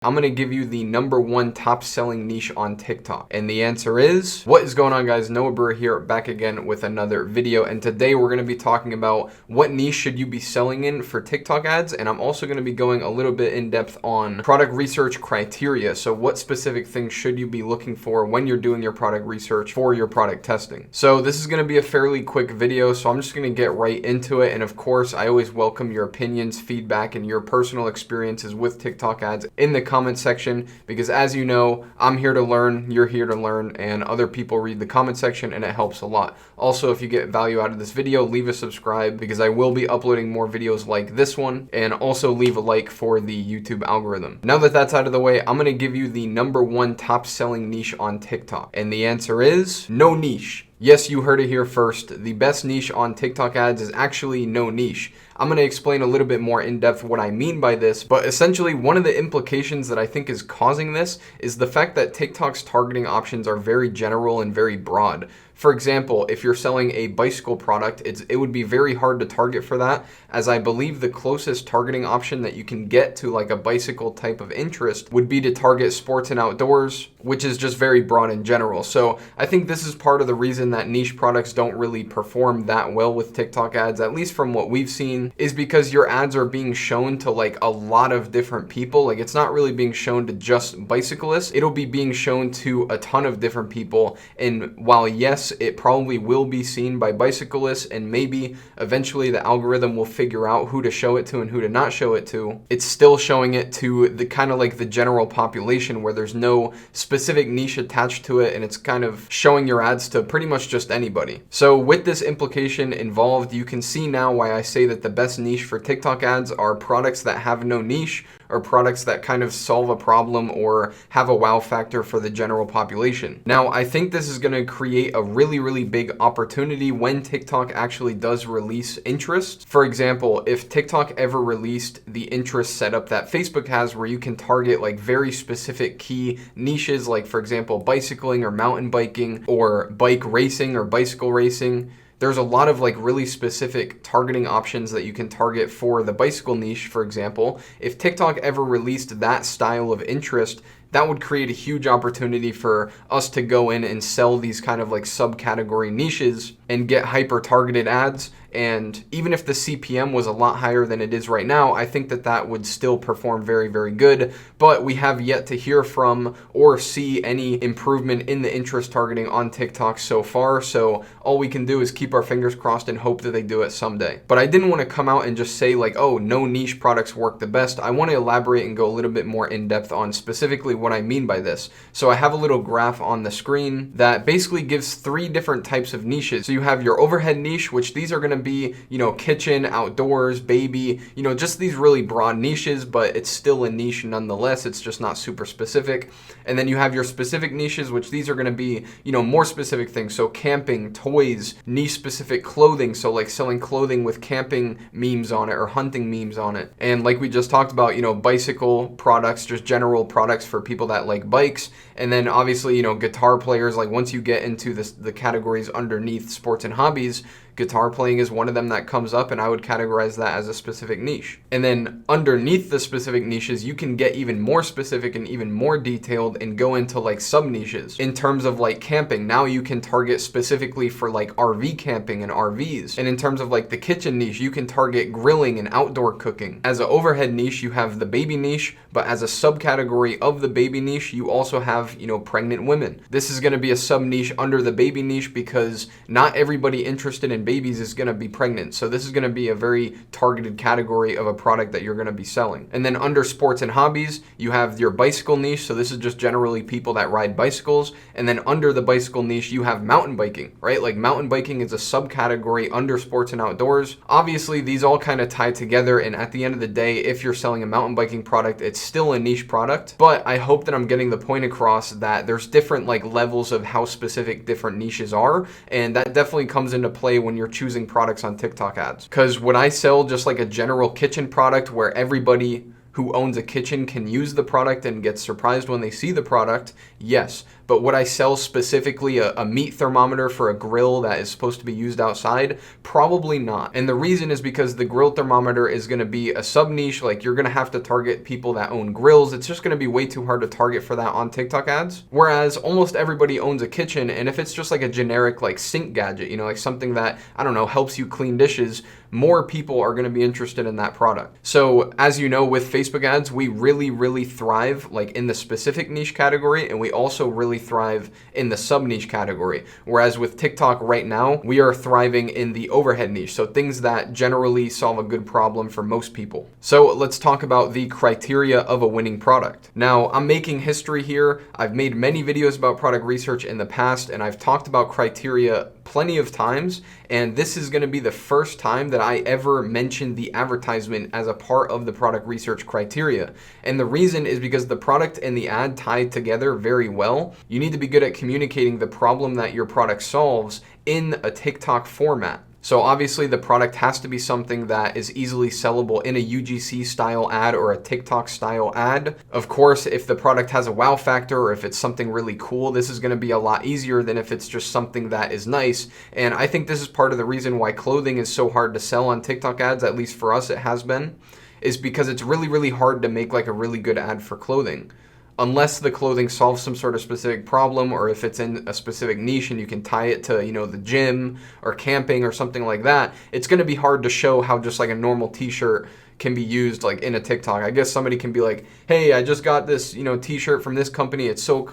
I'm going to give you the #1 top selling niche on TikTok. And the answer is, what is going on, guys? Noah Brewer here, back again with another video. And today we're going to be talking about what niche should you be selling in for TikTok ads. And I'm also going to be going a little bit in depth on product research criteria. So what specific things should you be looking for when you're doing your product research for your product testing? So this is going to be a fairly quick video. So I'm just going to get right into it. And of course, I always welcome your opinions, feedback, and your personal experiences with TikTok ads in the comment section, because as you know, I'm here to learn, you're here to learn, and other people read the comment section and it helps a lot. Also, if you get value out of this video, leave a subscribe because I will be uploading more videos like this one, and also leave a like for the YouTube algorithm. Now that that's out of the way, I'm going to give you the #1 top selling niche on TikTok. And the answer is no niche. Yes, you heard it here first. The best niche on TikTok ads is actually no niche. I'm going to explain a little bit more in depth what I mean by this, but essentially one of the implications that I think is causing this is the fact that TikTok's targeting options are very general and very broad. For example, if you're selling a bicycle product, it would be very hard to target for that, as I believe the closest targeting option that you can get to like a bicycle type of interest would be to target sports and outdoors, which is just very broad in general. So I think this is part of the reason that niche products don't really perform that well with TikTok ads, at least from what we've seen, is because your ads are being shown to like a lot of different people. Like, it's not really being shown to just bicyclists. It'll be being shown to a ton of different people. And while yes, it probably will be seen by bicyclists, and maybe eventually the algorithm will figure out who to show it to and who to not show it to, it's still showing it to the kind of like the general population where there's no specific niche attached to it, and it's kind of showing your ads to pretty much just anybody. So with this implication involved, you can see now why I say that the best niche for TikTok ads are products that have no niche, or products that kind of solve a problem or have a wow factor for the general population. Now, I think this is going to create a really big opportunity when TikTok actually does release interest. For example, if TikTok ever released the interest setup that Facebook has, where you can target like very specific key niches, like for example, bicycling or mountain biking or bike racing or bicycle racing, there's a lot of like really specific targeting options that you can target for the bicycle niche, for example. If TikTok ever released that style of interest, that would create a huge opportunity for us to go in and sell these kind of like subcategory niches and get hyper targeted ads. And even if the CPM was a lot higher than it is right now, I think that that would still perform very good. But we have yet to hear from or see any improvement in the interest targeting on TikTok so far. So all we can do is keep our fingers crossed and hope that they do it someday. But I didn't want to come out and just say like, oh, no niche products work the best. I want to elaborate and go a little bit more in depth on specifically what I mean by this. So I have a little graph on the screen that basically gives 3 different types of niches. So you have your overhead niche, which these are going to be, you know, kitchen, outdoors, baby, you know, just these really broad niches, but it's still a niche nonetheless. It's just not super specific. And then you have your specific niches, which these are going to be, you know, more specific things. So camping, toys, niche specific clothing. So like selling clothing with camping memes on it or hunting memes on it. And like we just talked about, you know, bicycle products, just general products for people that like bikes. And then obviously, you know, guitar players, like once you get into this, the categories underneath sports and hobbies, guitar playing is one of them that comes up, and I would categorize that as a specific niche. And then underneath the specific niches, you can get even more specific and even more detailed and go into like sub niches. In terms of like camping, now you can target specifically for like RV camping and RVs. And in terms of like the kitchen niche, you can target grilling and outdoor cooking. As an overhead niche, you have the baby niche, but as a subcategory of the baby niche, you also have, you know, pregnant women. This is going to be a sub niche under the baby niche because not everybody interested in babies is going to be pregnant. So this is going to be a very targeted category of a product that you're going to be selling. And then under sports and hobbies, you have your bicycle niche. So this is just generally people that ride bicycles. And then under the bicycle niche, you have mountain biking, right? Like mountain biking is a subcategory under sports and outdoors. Obviously, these all kind of tie together. And at the end of the day, if you're selling a mountain biking product, it's still a niche product. But I hope that I'm getting the point across that there's different like levels of how specific different niches are. And that definitely comes into play when you're choosing products on TikTok ads. Because would I sell just like a general kitchen product where everybody who owns a kitchen can use the product and get surprised when they see the product? Yes. but would I sell specifically a meat thermometer for a grill that is supposed to be used outside? Probably not. And the reason is because the grill thermometer is going to be a sub niche. Like, you're going to have to target people that own grills. It's just going to be way too hard to target for that on TikTok ads. Whereas almost everybody owns a kitchen, and if it's just like a generic like sink gadget, you know, like something that, I don't know, helps you clean dishes, more people are going to be interested in that product. So as you know, with Facebook ads, we really thrive like in the specific niche category, and we also really thrive in the sub niche category. Whereas with TikTok right now, we are thriving in the overhead niche. So things that generally solve a good problem for most people. So let's talk about the criteria of a winning product. Now, I'm making history here. I've made many videos about product research in the past, and I've talked about criteria plenty of times, and this is going to be the first time that I ever mentioned the advertisement as a part of the product research criteria. And the reason is because the product and the ad tie together very well. You need to be good at communicating the problem that your product solves in a TikTok format. So obviously the product has to be something that is easily sellable in a UGC style ad or a TikTok style ad. Of course, if the product has a wow factor or if it's something really cool, this is going to be a lot easier than if it's just something that is nice. And I think this is part of the reason why clothing is so hard to sell on TikTok ads, at least for us it has been, is because it's really hard to make like a really good ad for clothing. Unless the clothing solves some sort of specific problem, or if it's in a specific niche and you can tie it to, you know, the gym or camping or something like that, it's going to be hard to show how just like a normal t-shirt can be used like in a TikTok. I guess somebody can be like, hey, I just got this, you know, t-shirt from this company. It's so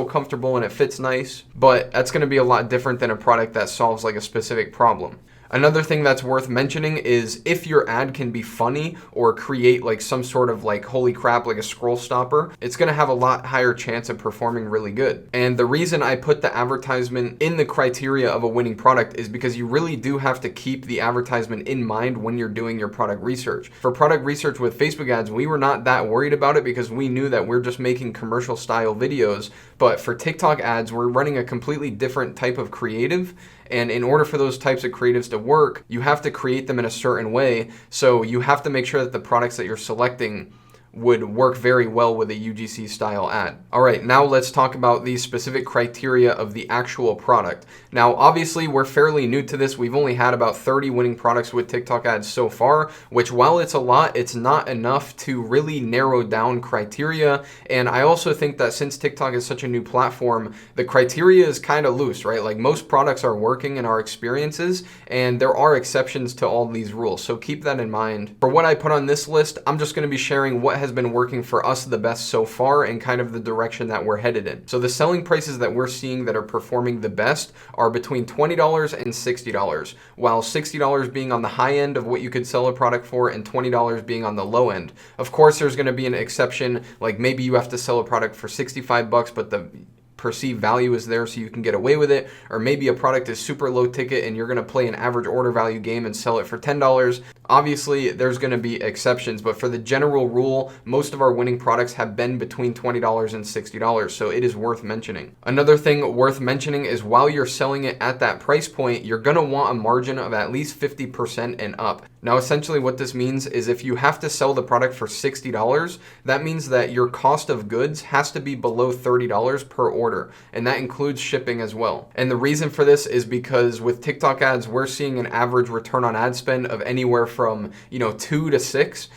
comfortable and it fits nice. But that's going to be a lot different than a product that solves like a specific problem. Another thing that's worth mentioning is if your ad can be funny or create like some sort of like, holy crap, like a scroll stopper, it's going to have a lot higher chance of performing really good. And the reason I put the advertisement in the criteria of a winning product is because you really do have to keep the advertisement in mind when you're doing your product research. For product research with Facebook ads, we were not that worried about it because we knew that we're just making commercial style videos. But for TikTok ads, we're running a completely different type of creative. And in order for those types of creatives to work, you have to create them in a certain way. So you have to make sure that the products that you're selecting would work very well with a UGC style ad. All right, now let's talk about the specific criteria of the actual product. Now, obviously, we're fairly new to this. We've only had about 30 winning products with TikTok ads so far, which while it's a lot, it's not enough to really narrow down criteria. And I also think that since TikTok is such a new platform, the criteria is kind of loose, right? Like most products are working in our experiences, and there are exceptions to all these rules. So keep that in mind. For what I put on this list, I'm just going to be sharing what has been working for us the best so far and kind of the direction that we're headed in. So the selling prices that we're seeing that are performing the best are between $20 and $60, while $60 being on the high end of what you could sell a product for and $20 being on the low end. Of course, there's going to be an exception, like maybe you have to sell a product for 65 bucks, but the perceived value is there so you can get away with it, or maybe a product is super low ticket and you're going to play an average order value game and sell it for $10. Obviously, there's going to be exceptions, but for the general rule, most of our winning products have been between $20 and $60, so it is worth mentioning. Another thing worth mentioning is while you're selling it at that price point, you're going to want a margin of at least 50% and up. Now, essentially what this means is if you have to sell the product for $60, that means that your cost of goods has to be below $30 per order, and that includes shipping as well. And the reason for this is because with TikTok ads, we're seeing an average return on ad spend of anywhere from 2 to 6.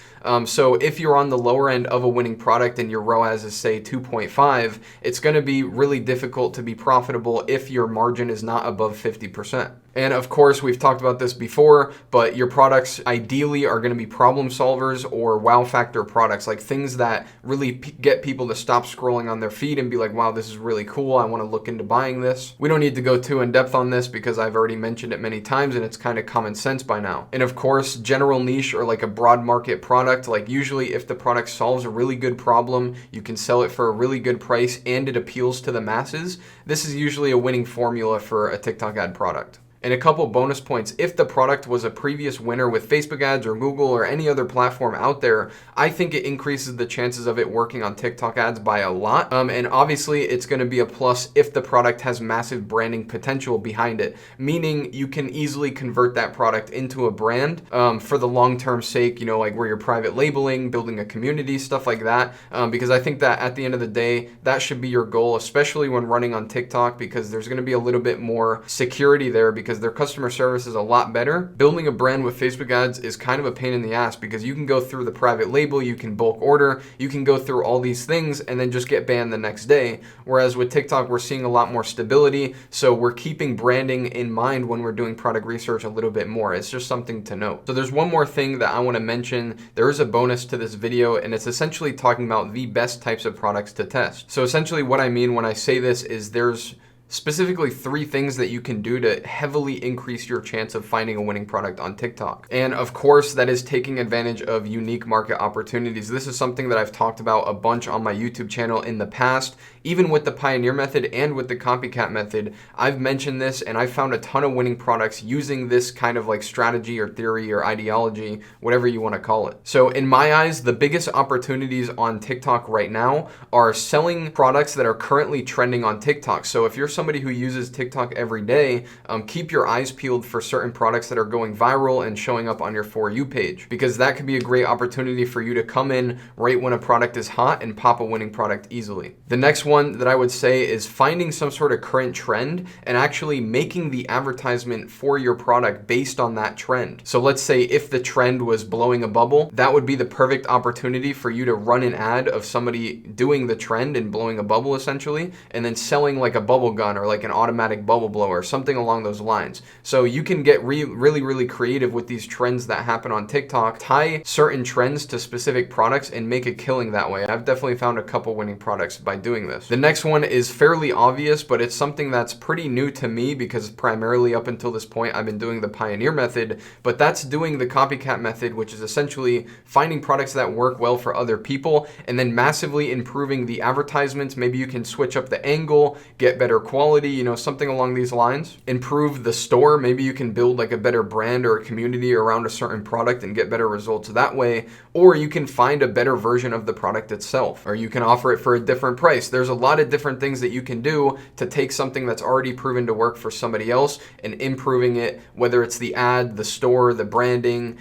So if you're on the lower end of a winning product and your ROAS is say 2.5, it's going to be really difficult to be profitable if your margin is not above 50%. And of course, we've talked about this before, but your products ideally are going to be problem solvers or wow factor products, like things that really get people to stop scrolling on their feed and be like, wow, this is really cool. I want to look into buying this. We don't need to go too in depth on this because I've already mentioned it many times and it's kind of common sense by now. And of course, general niche or like a broad market product, like usually if the product solves a really good problem, you can sell it for a really good price and it appeals to the masses. This is usually a winning formula for a TikTok ad product. And a couple bonus points, if the product was a previous winner with Facebook ads or Google or any other platform out there, I think it increases the chances of it working on TikTok ads by a lot. And obviously it's going to be a plus if the product has massive branding potential behind it, meaning you can easily convert that product into a brand for the long-term sake, you know, like where you're private labeling, building a community, stuff like that. Because I think that at the end of the day, that should be your goal, especially when running on TikTok, because there's going to be a little bit more security there because their customer service is a lot better. Building a brand with Facebook ads is kind of a pain in the ass because you can go through the private label, you can bulk order, you can go through all these things and then just get banned the next day. Whereas with TikTok, we're seeing a lot more stability. So we're keeping branding in mind when we're doing product research a little bit more. It's just something to note. So there's one more thing that I want to mention. There is a bonus to this video, and it's essentially talking about the best types of products to test. So essentially what I mean when I say this is there's specifically 3 things that you can do to heavily increase your chance of finding a winning product on TikTok. And of course, that is taking advantage of unique market opportunities. This is something that I've talked about a bunch on my YouTube channel in the past. Even with the Pioneer method and with the copycat method, I've mentioned this and I found a ton of winning products using this kind of like strategy or theory or ideology, whatever you want to call it. So in my eyes, the biggest opportunities on TikTok right now are selling products that are currently trending on TikTok. So if you're somebody who uses TikTok every day, keep your eyes peeled for certain products that are going viral and showing up on your For You page, because that could be a great opportunity for you to come in right when a product is hot and pop a winning product easily. The next one that I would say is finding some sort of current trend and actually making the advertisement for your product based on that trend. So let's say if the trend was blowing a bubble, that would be the perfect opportunity for you to run an ad of somebody doing the trend and blowing a bubble essentially, and then selling like a bubble gun or like an automatic bubble blower, something along those lines. So you can get really creative with these trends that happen on TikTok, tie certain trends to specific products and make a killing that way. I've definitely found a couple winning products by doing this. The next one is fairly obvious, but it's something that's pretty new to me because primarily up until this point, I've been doing the Pioneer method, but that's doing the copycat method, which is essentially finding products that work well for other people and then massively improving the advertisements. Maybe you can switch up the angle, get better quality, you know, something along these lines. Improve the store. Maybe you can build like a better brand or a community around a certain product and get better results that way. Or you can find a better version of the product itself, or you can offer it for a different price. There's a lot of different things that you can do to take something that's already proven to work for somebody else and improving it, whether it's the ad, the store, the branding,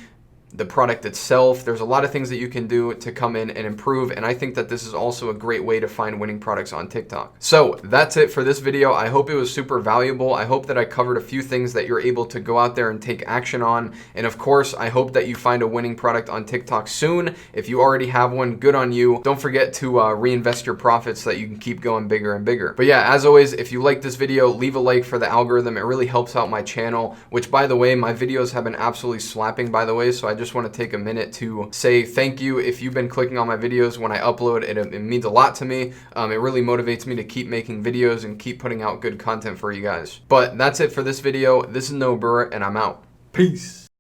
the product itself. There's a lot of things that you can do to come in and improve, and I think that this is also a great way to find winning products on TikTok. So that's it for this video. I hope it was super valuable. I hope that I covered a few things that you're able to go out there and take action on, and of course I hope that you find a winning product on TikTok soon. If you already have one, good on you. Don't forget to reinvest your profits so that you can keep going bigger and bigger. But yeah, as always, if you like this video, leave a like for the algorithm. It really helps out my channel, which by the way, my videos have been absolutely slapping, by the way, so I just want to take a minute to say thank you if you've been clicking on my videos when I upload. It means a lot to me. It really motivates me to keep making videos and keep putting out good content for you guys. But that's it for this video. This is Brewer, and I'm out. Peace.